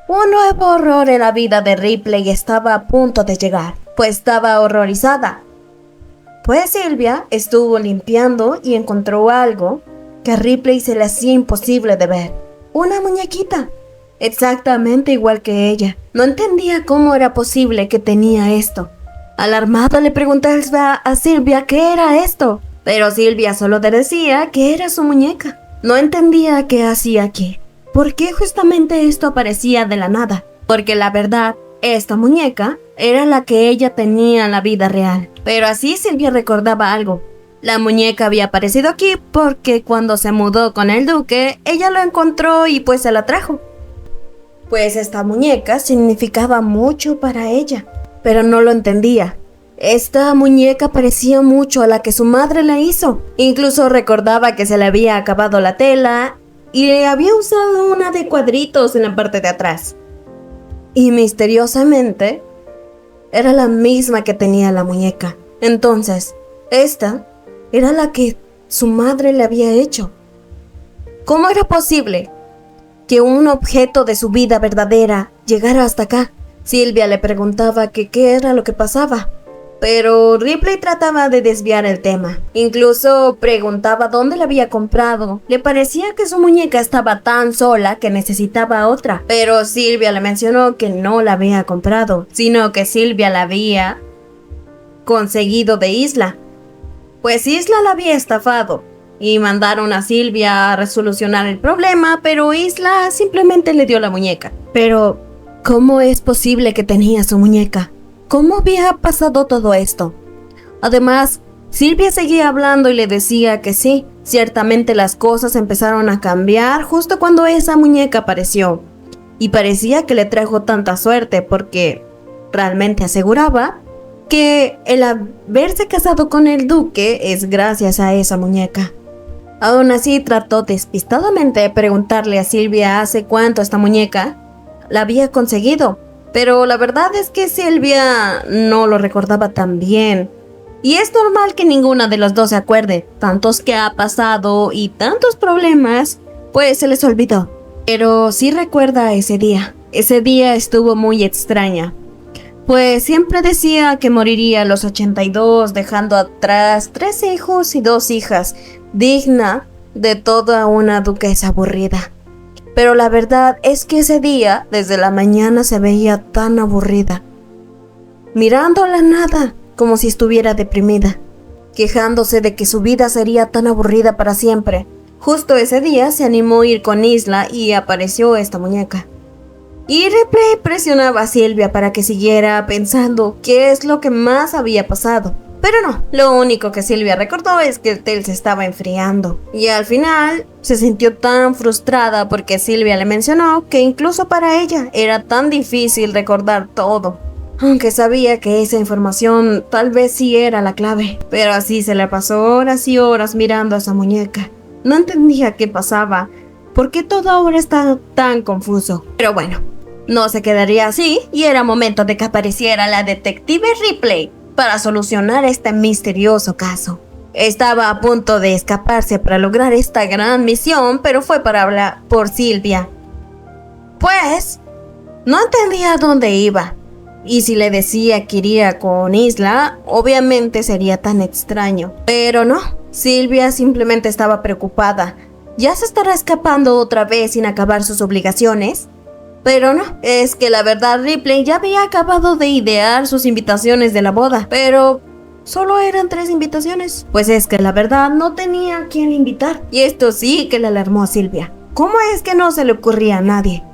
Un nuevo horror en la vida de Ripley estaba a punto de llegar, pues estaba horrorizada. Pues Sylvia estuvo limpiando y encontró algo que a Ripley se le hacía imposible de ver. Una muñequita, exactamente igual que ella. No entendía cómo era posible que tenía esto. Alarmada le preguntaba a Sylvia qué era esto, pero Sylvia solo le decía que era su muñeca. No entendía qué hacía aquí. ¿Por qué justamente esto aparecía de la nada? Porque la verdad, esta muñeca era la que ella tenía en la vida real. Pero así Sylvia recordaba algo. La muñeca había aparecido aquí porque cuando se mudó con el duque, ella lo encontró y pues se la trajo. Pues esta muñeca significaba mucho para ella, pero no lo entendía. Esta muñeca parecía mucho a la que su madre le hizo. Incluso recordaba que se le había acabado la tela y le había usado una de cuadritos en la parte de atrás. Y misteriosamente, era la misma que tenía la muñeca. Entonces, esta era la que su madre le había hecho. ¿Cómo era posible que un objeto de su vida verdadera llegara hasta acá? Sylvia le preguntaba que qué era lo que pasaba, pero Ripley trataba de desviar el tema. Incluso preguntaba dónde la había comprado. Le parecía que su muñeca estaba tan sola que necesitaba otra, pero Sylvia le mencionó que no la había comprado, sino que Sylvia la había conseguido de Isla. Pues Isla la había estafado y mandaron a Sylvia a resolucionar el problema, pero Isla simplemente le dio la muñeca. Pero, ¿cómo es posible que tenía su muñeca? ¿Cómo había pasado todo esto? Además, Sylvia seguía hablando y le decía que sí, ciertamente las cosas empezaron a cambiar justo cuando esa muñeca apareció. Y parecía que le trajo tanta suerte porque realmente aseguraba que el haberse casado con el duque es gracias a esa muñeca. Aún así trató despistadamente de preguntarle a Sylvia hace cuánto esta muñeca la había conseguido, pero la verdad es que Sylvia no lo recordaba tan bien. Y es normal que ninguna de las dos se acuerde, tantos que ha pasado y tantos problemas, pues se les olvidó. Pero sí recuerda ese día. Ese día estuvo muy extraña, pues siempre decía que moriría a los 82, dejando atrás 3 hijos y 2 hijas, digna de toda una duquesa aburrida. Pero la verdad es que ese día, desde la mañana, se veía tan aburrida, mirando a la nada, como si estuviera deprimida, quejándose de que su vida sería tan aburrida para siempre. Justo ese día se animó a ir con Isla y apareció esta muñeca. Y Ripley presionaba a Sylvia para que siguiera pensando qué es lo que más había pasado. Pero no, lo único que Sylvia recordó es que el té se estaba enfriando. Y al final se sintió tan frustrada porque Sylvia le mencionó que incluso para ella era tan difícil recordar todo. Aunque sabía que esa información tal vez sí era la clave. Pero así se le pasó horas y horas mirando a esa muñeca. No entendía qué pasaba, por qué todo ahora está tan confuso. Pero bueno, no se quedaría así y era momento de que apareciera la detective Ripley para solucionar este misterioso caso. Estaba a punto de escaparse para lograr esta gran misión, pero fue para hablar por Sylvia. Pues, no entendía a dónde iba. Y si le decía que iría con Isla, obviamente sería tan extraño. Pero no, Sylvia simplemente estaba preocupada. ¿Ya se estará escapando otra vez sin acabar sus obligaciones? Pero no, es que la verdad Ripley ya había acabado de idear sus invitaciones de la boda, pero solo eran 3 invitaciones. Pues es que la verdad no tenía a quién invitar. Y esto sí que le alarmó a Sylvia. ¿Cómo es que no se le ocurría a nadie?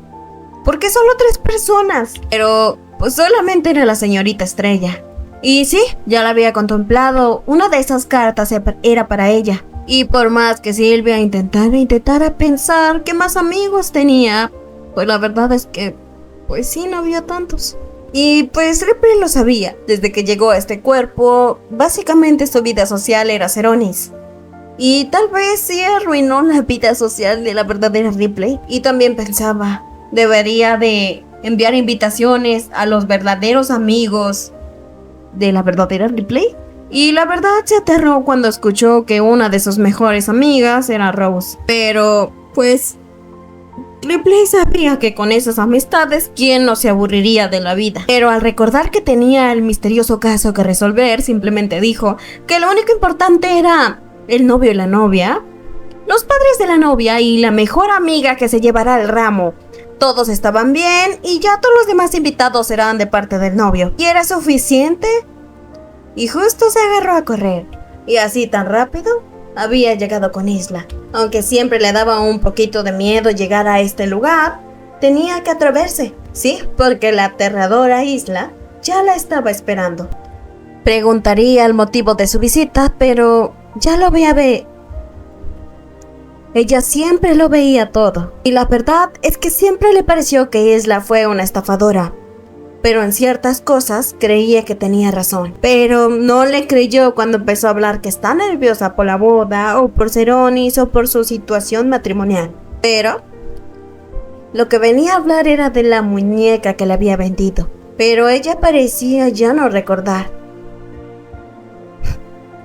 Porque solo 3 personas. Pero pues solamente era la señorita Estrella. Y sí, ya la había contemplado. Una de esas cartas era para ella. Y por más que Sylvia intentara pensar qué más amigos tenía, pues la verdad es que, pues sí, no había tantos. Y pues Ripley lo sabía. Desde que llegó a este cuerpo, básicamente su vida social era Seronis. Y tal vez sí arruinó la vida social de la verdadera Ripley. Y también pensaba, debería de enviar invitaciones a los verdaderos amigos de la verdadera Ripley. Y la verdad se aterró cuando escuchó que una de sus mejores amigas era Rose. Pero, pues, Ripley sabía que con esas amistades, ¿quién no se aburriría de la vida? Pero al recordar que tenía el misterioso caso que resolver, simplemente dijo que lo único importante era el novio y la novia, los padres de la novia y la mejor amiga que se llevará el ramo. Todos estaban bien y ya todos los demás invitados eran de parte del novio. ¿Y era suficiente? Y justo se agarró a correr. Y así tan rápido había llegado con Isla. Aunque siempre le daba un poquito de miedo llegar a este lugar, tenía que atreverse. Sí, porque la aterradora Isla ya la estaba esperando. Preguntaría el motivo de su visita, pero ya lo había Ella siempre lo veía todo. Y la verdad es que siempre le pareció que Isla fue una estafadora. Pero en ciertas cosas creía que tenía razón. Pero no le creyó cuando empezó a hablar que está nerviosa por la boda, o por Seronis, o por su situación matrimonial. Pero lo que venía a hablar era de la muñeca que le había vendido. Pero ella parecía ya no recordar.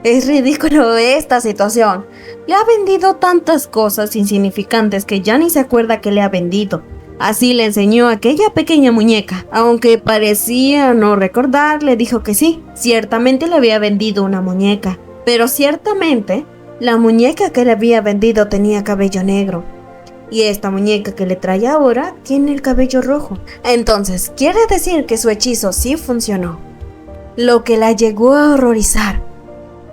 Es ridículo esta situación. Le ha vendido tantas cosas insignificantes que ya ni se acuerda que le ha vendido. Así le enseñó aquella pequeña muñeca. Aunque parecía no recordar, le dijo que sí, ciertamente le había vendido una muñeca. Pero ciertamente, la muñeca que le había vendido tenía cabello negro. Y esta muñeca que le trae ahora tiene el cabello rojo. Entonces, quiere decir que su hechizo sí funcionó. Lo que la llegó a horrorizar.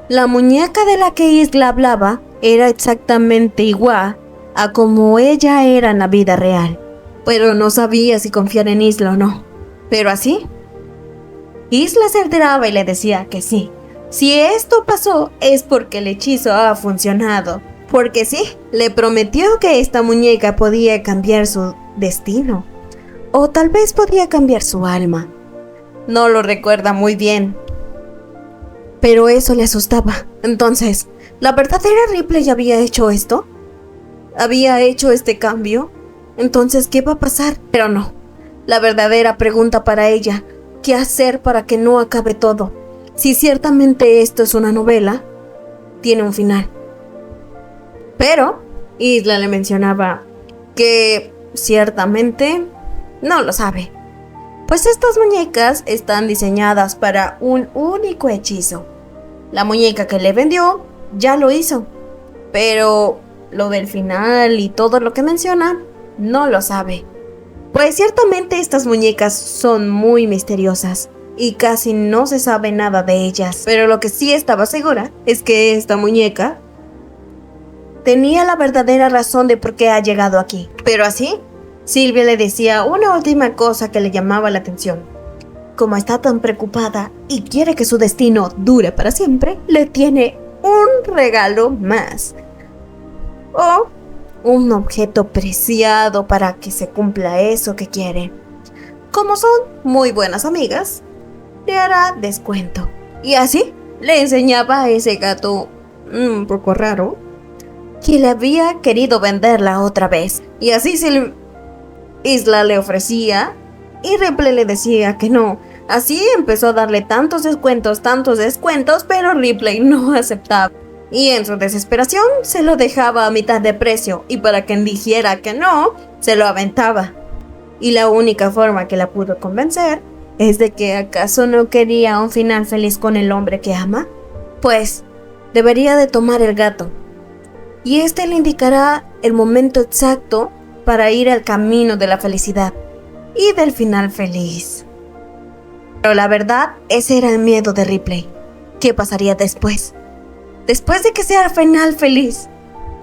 La muñeca de la que Isla hablaba era exactamente igual a como ella era en la vida real. Pero no sabía si confiar en Isla o no. Pero así, Isla se alteraba y le decía que sí. Si esto pasó es porque el hechizo ha funcionado. Porque sí, le prometió que esta muñeca podía cambiar su destino. O tal vez podía cambiar su alma. No lo recuerda muy bien. Pero eso le asustaba. Entonces, ¿la verdadera Ripley había hecho esto? ¿Había hecho este cambio? Entonces, ¿qué va a pasar? Pero no. La verdadera pregunta para ella, ¿qué hacer para que no acabe todo? Si ciertamente esto es una novela, tiene un final. Pero Isla le mencionaba que ciertamente no lo sabe. Pues estas muñecas están diseñadas para un único hechizo. La muñeca que le vendió ya lo hizo. Pero lo del final y todo lo que menciona, no lo sabe. Pues ciertamente estas muñecas son muy misteriosas y casi no se sabe nada de ellas. Pero lo que sí estaba segura es que esta muñeca tenía la verdadera razón de por qué ha llegado aquí. Pero así, Sylvia le decía una última cosa que le llamaba la atención. Como está tan preocupada y quiere que su destino dure para siempre, le tiene un regalo más. O un objeto preciado para que se cumpla eso que quiere. Como son muy buenas amigas, le hará descuento. Y así le enseñaba a ese gato un poco raro que le había querido venderla otra vez. Y así Isla le ofrecía y Ripley le decía que no. Así empezó a darle tantos descuentos, pero Ripley no aceptaba. Y en su desesperación se lo dejaba a mitad de precio y para que dijera que no, se lo aventaba. Y la única forma que la pudo convencer es de que acaso no quería un final feliz con el hombre que ama. Pues debería de tomar el gato y este le indicará el momento exacto para ir al camino de la felicidad y del final feliz. Pero la verdad, ese era el miedo de Ripley. ¿Qué pasaría después? Después de que sea el final feliz,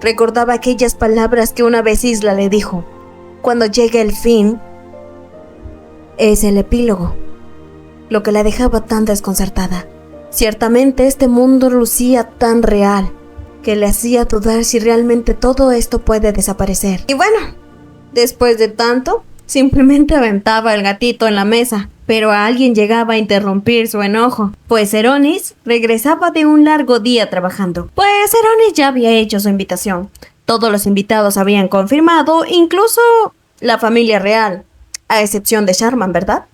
recordaba aquellas palabras que una vez Isla le dijo. Cuando llegue el fin, es el epílogo, lo que la dejaba tan desconcertada. Ciertamente este mundo lucía tan real, que le hacía dudar si realmente todo esto puede desaparecer. Y bueno, después de tanto, simplemente aventaba el gatito en la mesa. Pero a alguien llegaba a interrumpir su enojo, pues Seronis regresaba de un largo día trabajando. Pues Seronis ya había hecho su invitación. Todos los invitados habían confirmado, incluso la familia real, a excepción de Sharman, ¿verdad?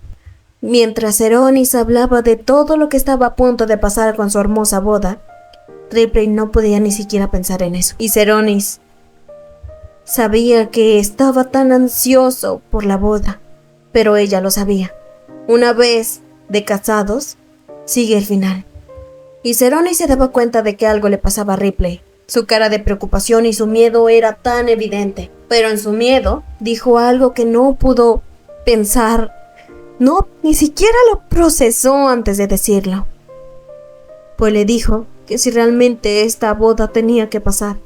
Mientras Seronis hablaba de todo lo que estaba a punto de pasar con su hermosa boda, Ripley no podía ni siquiera pensar en eso. Y Seronis sabía que estaba tan ansioso por la boda, pero ella lo sabía. Una vez de casados, sigue el final. Y Ceroni se daba cuenta de que algo le pasaba a Ripley. Su cara de preocupación y su miedo era tan evidente, pero en su miedo dijo algo que no pudo pensar. No, ni siquiera lo procesó antes de decirlo. Pues le dijo que si realmente esta boda tenía que pasar.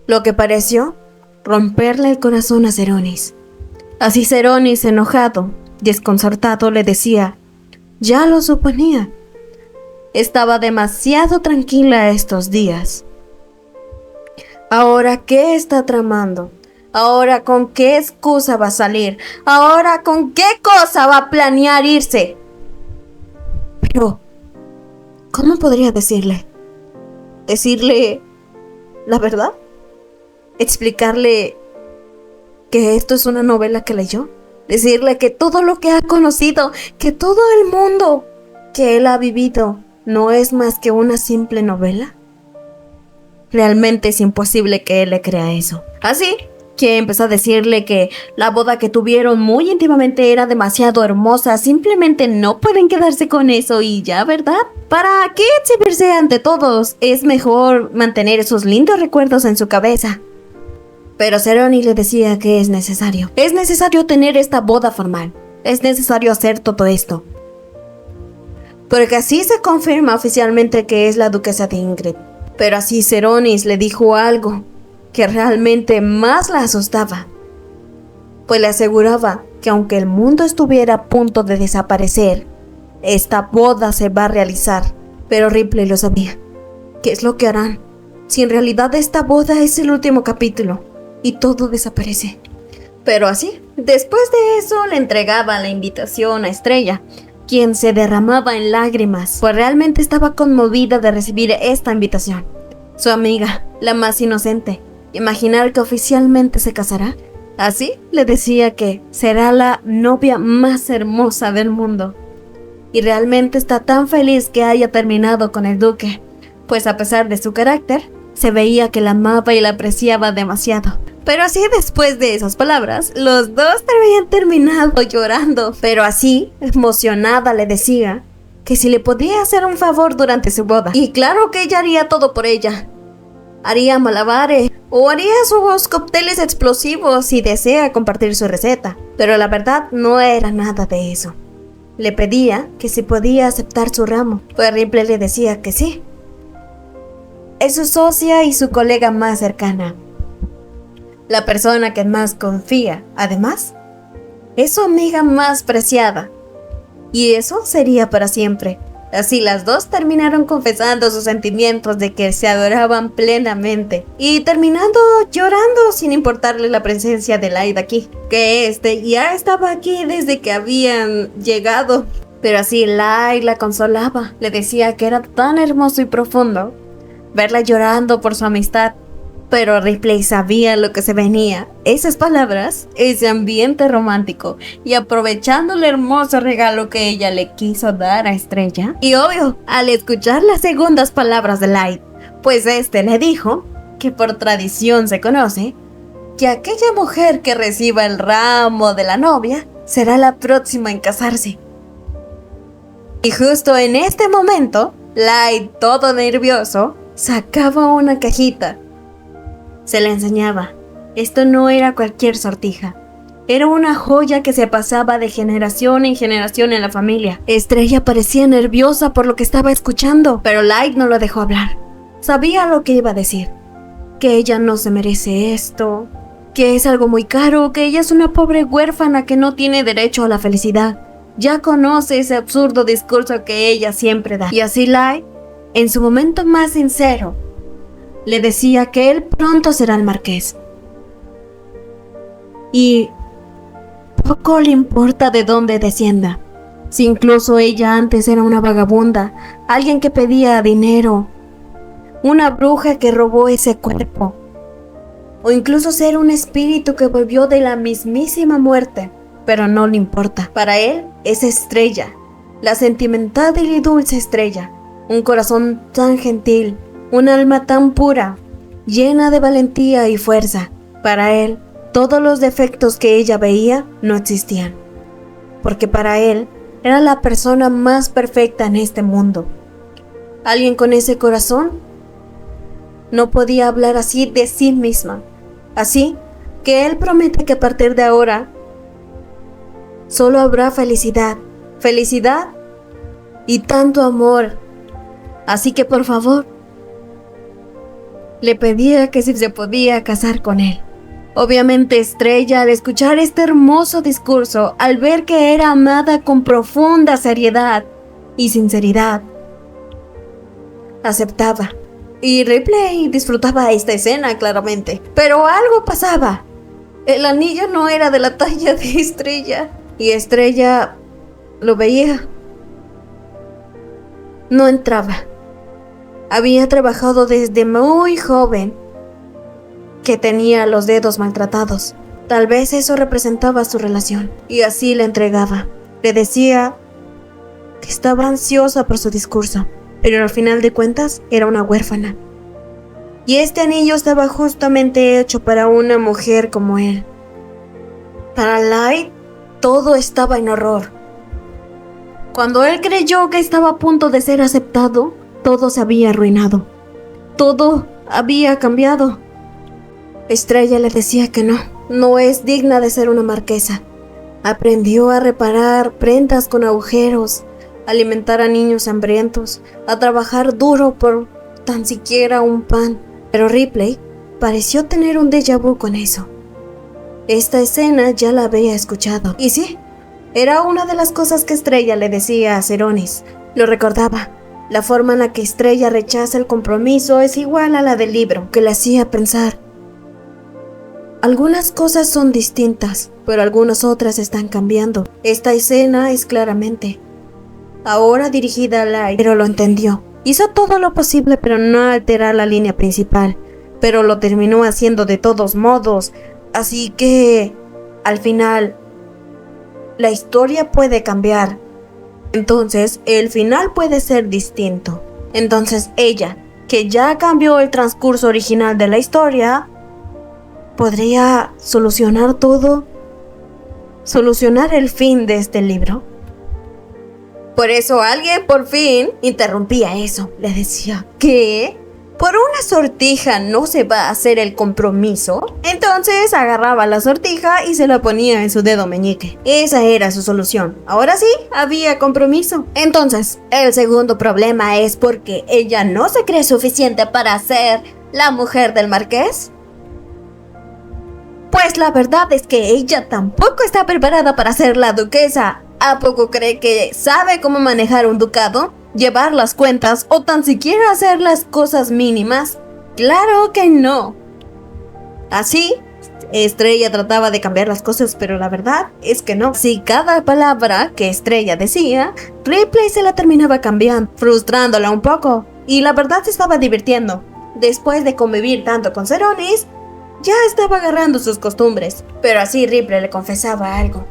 Lo que pareció romperle el corazón a Ceronis. Así Ceronis, enojado, desconcertado, le decía: ya lo suponía. Estaba demasiado tranquila estos días. ¿Ahora qué está tramando? ¿Ahora con qué excusa va a salir? ¿Ahora con qué cosa va a planear irse? Pero, ¿cómo podría decirle? ¿Decirle la verdad? ¿Explicarle que esto es una novela que leyó? ¿Decirle que todo lo que ha conocido, que todo el mundo que él ha vivido no es más que una simple novela? Realmente es imposible que él le crea eso. Así que empezó a decirle que la boda que tuvieron muy íntimamente era demasiado hermosa. Simplemente no pueden quedarse con eso y ya, ¿verdad? ¿Para qué exhibirse ante todos? Es mejor mantener esos lindos recuerdos en su cabeza. Pero Ceroni le decía que es necesario. Es necesario tener esta boda formal. Es necesario hacer todo esto. Porque así se confirma oficialmente que es la duquesa de Ingrid. Pero así Ceronis le dijo algo que realmente más la asustaba. Pues le aseguraba que aunque el mundo estuviera a punto de desaparecer, esta boda se va a realizar. Pero Ripley lo sabía. ¿Qué es lo que harán si en realidad esta boda es el último capítulo y todo desaparece? Pero así, después de eso le entregaba la invitación a Estrella, quien se derramaba en lágrimas, pues realmente estaba conmovida de recibir esta invitación. Su amiga, la más inocente, imaginar que oficialmente se casará. Así le decía que será la novia más hermosa del mundo. Y realmente está tan feliz que haya terminado con el duque, pues a pesar de su carácter, se veía que la amaba y la apreciaba demasiado. Pero así después de esas palabras, los dos habían terminado llorando. Pero así, emocionada, le decía que si le podía hacer un favor durante su boda. Y claro que ella haría todo por ella. Haría malabares o haría sus cócteles explosivos si desea compartir su receta. Pero la verdad no era nada de eso. Le pedía que si podía aceptar su ramo. Pues Ripley le decía que sí. Es su socia y su colega más cercana. La persona que más confía, además, es su amiga más preciada. Y eso sería para siempre. Así las dos terminaron confesando sus sentimientos de que se adoraban plenamente. Y terminando llorando sin importarle la presencia de Laid aquí. Que ya estaba aquí desde que habían llegado. Pero así Laid la consolaba. Le decía que era tan hermoso y profundo verla llorando por su amistad. Pero Ripley sabía lo que se venía. Esas palabras, ese ambiente romántico. Y aprovechando el hermoso regalo que ella le quiso dar a Estrella. Y obvio, al escuchar las segundas palabras de Laid, pues le dijo que por tradición se conoce que aquella mujer que reciba el ramo de la novia será la próxima en casarse. Y justo en este momento, Laid, todo nervioso, sacaba una cajita. Se la enseñaba. Esto no era cualquier sortija. Era una joya que se pasaba de generación en generación en la familia. Estrella parecía nerviosa por lo que estaba escuchando, pero Laid no lo dejó hablar. Sabía lo que iba a decir. Que ella no se merece esto, que es algo muy caro, que ella es una pobre huérfana que no tiene derecho a la felicidad. Ya conoce ese absurdo discurso que ella siempre da. Y así Laid, en su momento más sincero, le decía que él pronto será el marqués. Y poco le importa de dónde descienda. Si incluso ella antes era una vagabunda, alguien que pedía dinero, una bruja que robó ese cuerpo, o incluso ser un espíritu que volvió de la mismísima muerte, pero no le importa. Para él es Estrella, la sentimental y dulce Estrella, un corazón tan gentil, un alma tan pura, llena de valentía y fuerza. Para él, todos los defectos que ella veía no existían, porque para él era la persona más perfecta en este mundo. Alguien con ese corazón no podía hablar así de sí misma. Así que él promete que a partir de ahora solo habrá felicidad, felicidad y tanto amor. Así que por favor, le pedía que si se podía casar con él. Obviamente Estrella, al escuchar este hermoso discurso, al ver que era amada con profunda seriedad y sinceridad, aceptaba. Y Ripley disfrutaba esta escena claramente. Pero algo pasaba. El anillo no era de la talla de Estrella. Y Estrella lo veía. No entraba. Había trabajado desde muy joven, que tenía los dedos maltratados. Tal vez eso representaba su relación. Y así le entregaba. Le decía que estaba ansiosa por su discurso, pero al final de cuentas era una huérfana. Y este anillo estaba justamente hecho para una mujer como él. Para Light, todo estaba en horror. Cuando él creyó que estaba a punto de ser aceptado, todo se había arruinado. Todo había cambiado. Estrella le decía que no es digna de ser una marquesa. Aprendió a reparar prendas con agujeros, a alimentar a niños hambrientos, a trabajar duro por tan siquiera un pan. Pero Ripley pareció tener un déjà vu con eso. Esta escena ya la había escuchado. Y sí, era una de las cosas que Estrella le decía a Ceronis. Lo recordaba. La forma en la que Estrella rechaza el compromiso es igual a la del libro, que le hacía pensar. Algunas cosas son distintas, pero algunas otras están cambiando. Esta escena es claramente ahora dirigida a Light, pero lo entendió. Hizo todo lo posible para no alterar la línea principal, pero lo terminó haciendo de todos modos. Así que, al final, la historia puede cambiar. Entonces, el final puede ser distinto. Entonces, ella, que ya cambió el transcurso original de la historia, podría solucionar todo, solucionar el fin de este libro. Por eso alguien por fin interrumpía eso. Le decía, ¿qué? ¿Por una sortija no se va a hacer el compromiso? Entonces agarraba la sortija y se la ponía en su dedo meñique. Esa era su solución. Ahora sí, había compromiso. Entonces, el segundo problema es porque ella no se cree suficiente para ser la mujer del marqués. Pues la verdad es que ella tampoco está preparada para ser la duquesa. ¿A poco cree que sabe cómo manejar un ducado? ¿Llevar las cuentas o tan siquiera hacer las cosas mínimas? ¡Claro que no! Así, Estrella trataba de cambiar las cosas, pero la verdad es que no. Si cada palabra que Estrella decía, Ripley se la terminaba cambiando, frustrándola un poco. Y la verdad se estaba divirtiendo. Después de convivir tanto con Ceronis, ya estaba agarrando sus costumbres. Pero así Ripley le confesaba algo.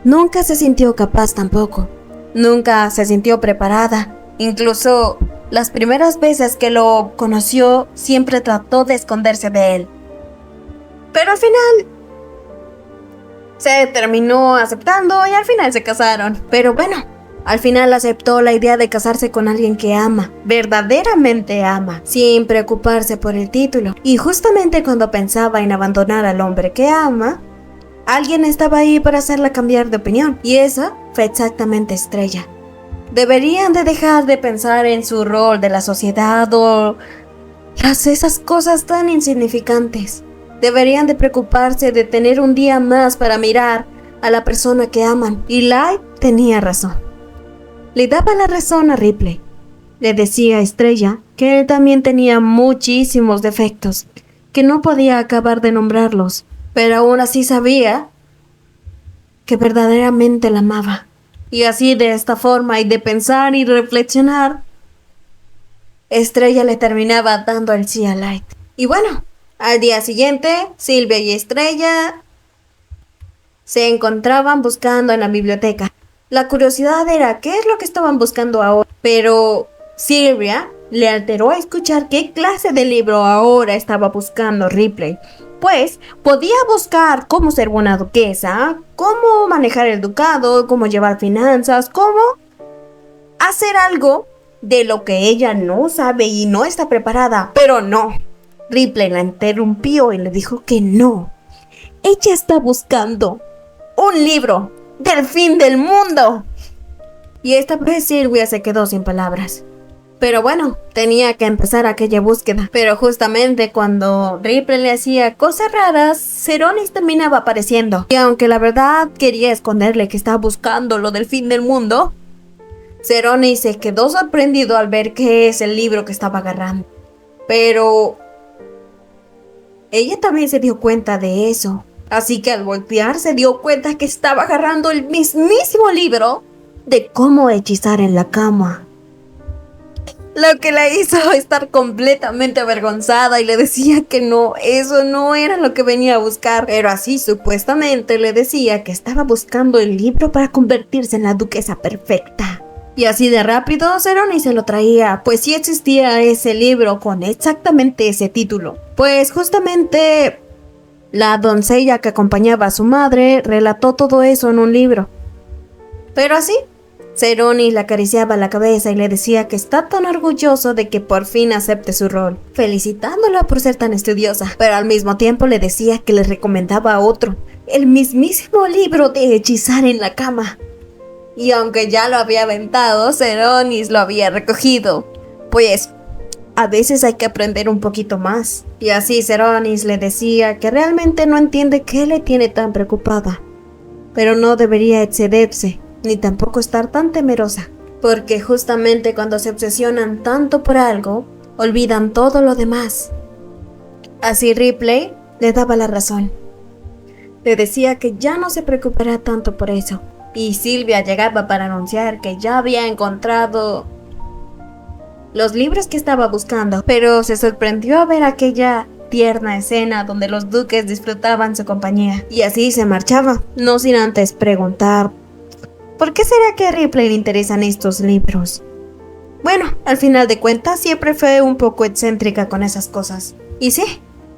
Nunca se sintió capaz tampoco. Nunca se sintió preparada. Incluso las primeras veces que lo conoció, siempre trató de esconderse de él. Pero al final se terminó aceptando y al final se casaron. Pero bueno, al final aceptó la idea de casarse con alguien que ama, verdaderamente ama, sin preocuparse por el título. Y justamente cuando pensaba en abandonar al hombre que ama, alguien estaba ahí para hacerla cambiar de opinión. Y esa fue exactamente Estrella. Deberían de dejar de pensar en su rol de la sociedad o esas cosas tan insignificantes. Deberían de preocuparse de tener un día más para mirar a la persona que aman. Y Light tenía razón. Le daba la razón a Ripley. Le decía a Estrella que él también tenía muchísimos defectos, que no podía acabar de nombrarlos, pero aún así sabía que verdaderamente la amaba. Y así, de esta forma y de pensar y reflexionar, Estrella le terminaba dando el sí a Light. Y bueno, al día siguiente, Sylvia y Estrella se encontraban buscando en la biblioteca. La curiosidad era qué es lo que estaban buscando ahora, pero Sylvia le alteró a escuchar qué clase de libro ahora estaba buscando Ripley. pues podía buscar cómo ser buena duquesa, cómo manejar el ducado, cómo llevar finanzas, cómo hacer algo de lo que ella no sabe y no está preparada. Pero no, Ripley la interrumpió y le dijo que no. Ella está buscando un libro del fin del mundo. Y esta vez Sylvia se quedó sin palabras. Pero bueno, tenía que empezar aquella búsqueda. Pero justamente cuando Ripley le hacía cosas raras, Seronis terminaba apareciendo. Y aunque la verdad quería esconderle que estaba buscando lo del fin del mundo, Seronis se quedó sorprendido al ver qué es el libro que estaba agarrando. Pero ella también se dio cuenta de eso. Así que al voltear se dio cuenta que estaba agarrando el mismísimo libro de cómo hechizar en la cama. Lo que la hizo estar completamente avergonzada y le decía que no, eso no era lo que venía a buscar. Pero así supuestamente le decía que estaba buscando el libro para convertirse en la duquesa perfecta. Y así de rápido Seronis se lo traía, pues sí existía ese libro con exactamente ese título. Pues justamente la doncella que acompañaba a su madre relató todo eso en un libro. Pero así, Seronis le acariciaba la cabeza y le decía que está tan orgulloso de que por fin acepte su rol, felicitándola por ser tan estudiosa, pero al mismo tiempo le decía que le recomendaba otro, el mismísimo libro de hechizar en la cama. Y aunque ya lo había aventado, Seronis lo había recogido, pues a veces hay que aprender un poquito más. Y así Seronis le decía que realmente no entiende qué le tiene tan preocupada, pero no debería excederse, ni tampoco estar tan temerosa, porque justamente cuando se obsesionan tanto por algo, olvidan todo lo demás. Así Ripley le daba la razón. Le decía que ya no se preocupará tanto por eso. Y Sylvia llegaba para anunciar que ya había encontrado los libros que estaba buscando, pero se sorprendió a ver aquella tierna escena donde los duques disfrutaban su compañía. Y así se marchaba, no sin antes preguntar: ¿por qué será que a Ripley le interesan estos libros? Bueno, al final de cuentas siempre fue un poco excéntrica con esas cosas. Y sí,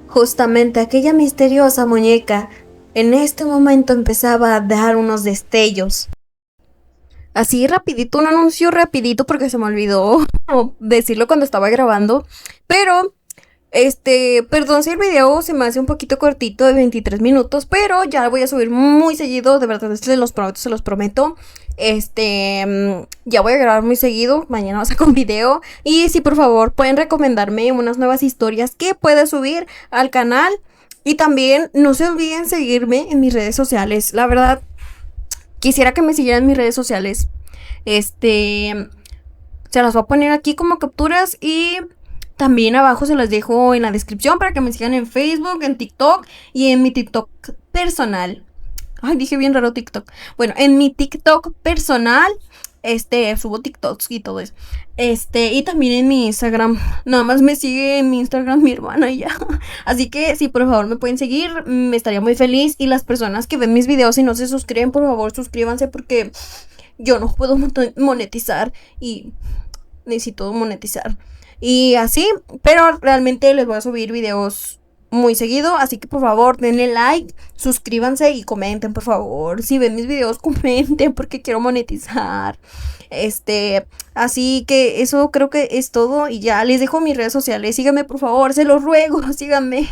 justamente aquella misteriosa muñeca en este momento empezaba a dar unos destellos. Así rapidito, un anuncio rapidito porque se me olvidó decirlo cuando estaba grabando. Pero perdón si el video se me hace un poquito cortito de 23 minutos, pero ya lo voy a subir muy seguido, de verdad, se los prometo. Ya voy a grabar muy seguido, mañana saco un video. Y si por favor pueden recomendarme unas nuevas historias que pueda subir al canal. Y también no se olviden seguirme en mis redes sociales, la verdad, quisiera que me siguieran en mis redes sociales. Se las voy a poner aquí como capturas y también abajo se las dejo en la descripción para que me sigan en Facebook, en TikTok y en mi TikTok personal. Ay, dije bien raro TikTok. Bueno, en mi TikTok personal, subo TikToks y todo eso. Y también en mi Instagram. Nada más me sigue en mi Instagram mi hermana y ya. Así que si por favor me pueden seguir, me estaría muy feliz. Y las personas que ven mis videos y no se suscriben, por favor suscríbanse porque yo no puedo monetizar y necesito monetizar. Y así, pero realmente les voy a subir videos muy seguido, así que por favor denle like, suscríbanse y comenten, por favor. Si ven mis videos, comenten porque quiero monetizar. Así que eso creo que es todo y ya les dejo mis redes sociales. Síganme, por favor, se los ruego, síganme.